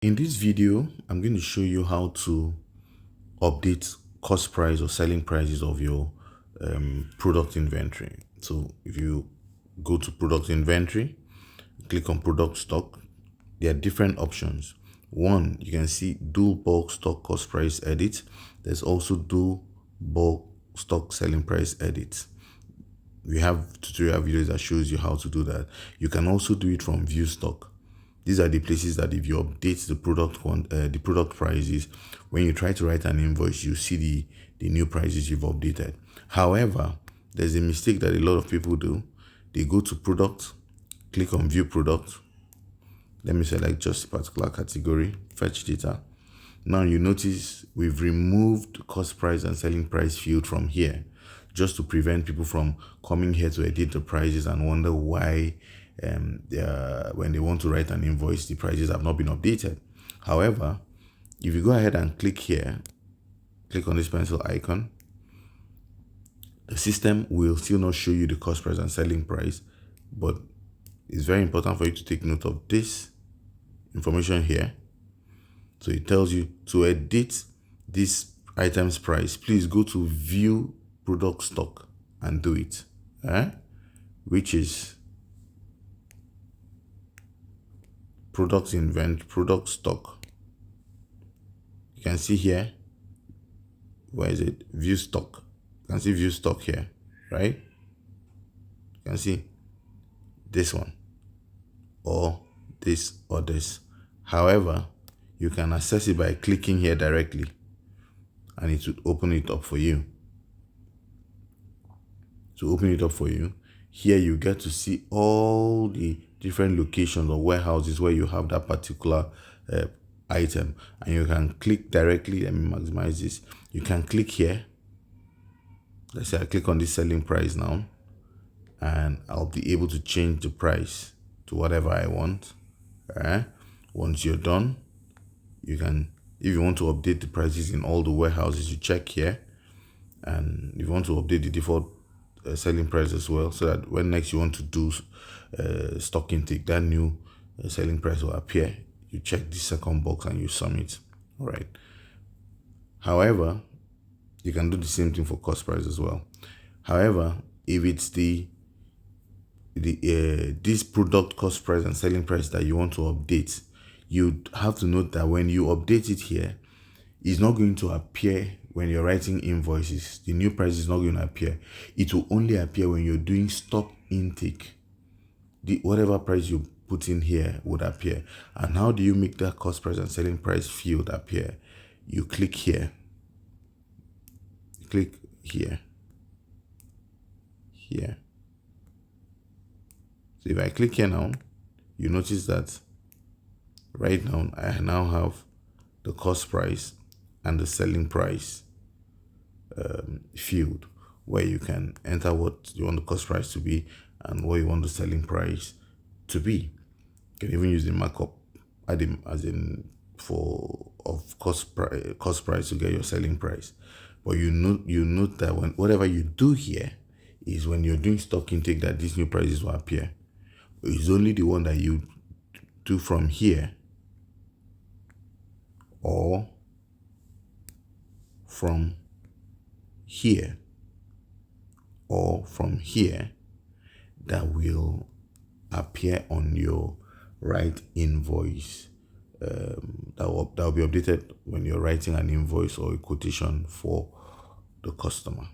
In this video, I'm going to show you how to update cost price or selling prices of your product inventory. So if you go to product inventory, click on product stock, there are different options. One, you can see do bulk stock cost price edit. There's also do bulk stock selling price edit. We have tutorial videos that shows you how to do that. You can also do it from view stock. These are the places that if you update the product prices, when you try to write an invoice, you see the new prices you've updated. However, there's a mistake that a lot of people do. They go to product, click on view product. Let me select just a particular category, fetch data. Now you notice we've removed cost price and selling price field from here, just to prevent people from coming here to edit the prices and wonder why when they want to write an invoice, the prices have not been updated. However, if you go ahead and click here, click on this pencil icon, the system will still not show you the cost price and selling price, but it's very important for you to take note of this information here. So it tells you to edit this item's price, please go to view product stock and do it, which is product stock. You can see here, where is it? View stock. You can see view stock here, right? You can see this one or this or this. However, you can access it by clicking here directly and it will open it up for you. To open it up for you, here you get to see all the different locations or warehouses where you have that particular item, and you can click directly. Let me maximize this. You can click here. Let's say I click on this selling price now, and I'll be able to change the price to whatever I want. Once you're done, you can, if you want to update the prices in all the warehouses, you check here, and if you want to update the default selling price as well, so that when next you want to do stock intake, that new selling price will appear. You check the second box and you submit. All right. However, you can do the same thing for cost price as well. However, if it's this product cost price and selling price that you want to update, you have to note that when you update it here, it's not going to appear when you're writing invoices. The new price is not going to appear. It will only appear when you're doing stock intake. Whatever price you put in here would appear. And how do you make that cost price and selling price field appear? You click here. Click here. Here. So if I click here now, you notice that right now I now have the cost price and the selling price field, where you can enter what you want the cost price to be and what you want the selling price to be. You can even use the markup as in of cost price to get your selling price. But you note that whatever you do here is when you're doing stock intake, that these new prices will appear. It's only the one that you do from here or from here or from here that will appear on your right invoice. That will be updated when you're writing an invoice or a quotation for the customer.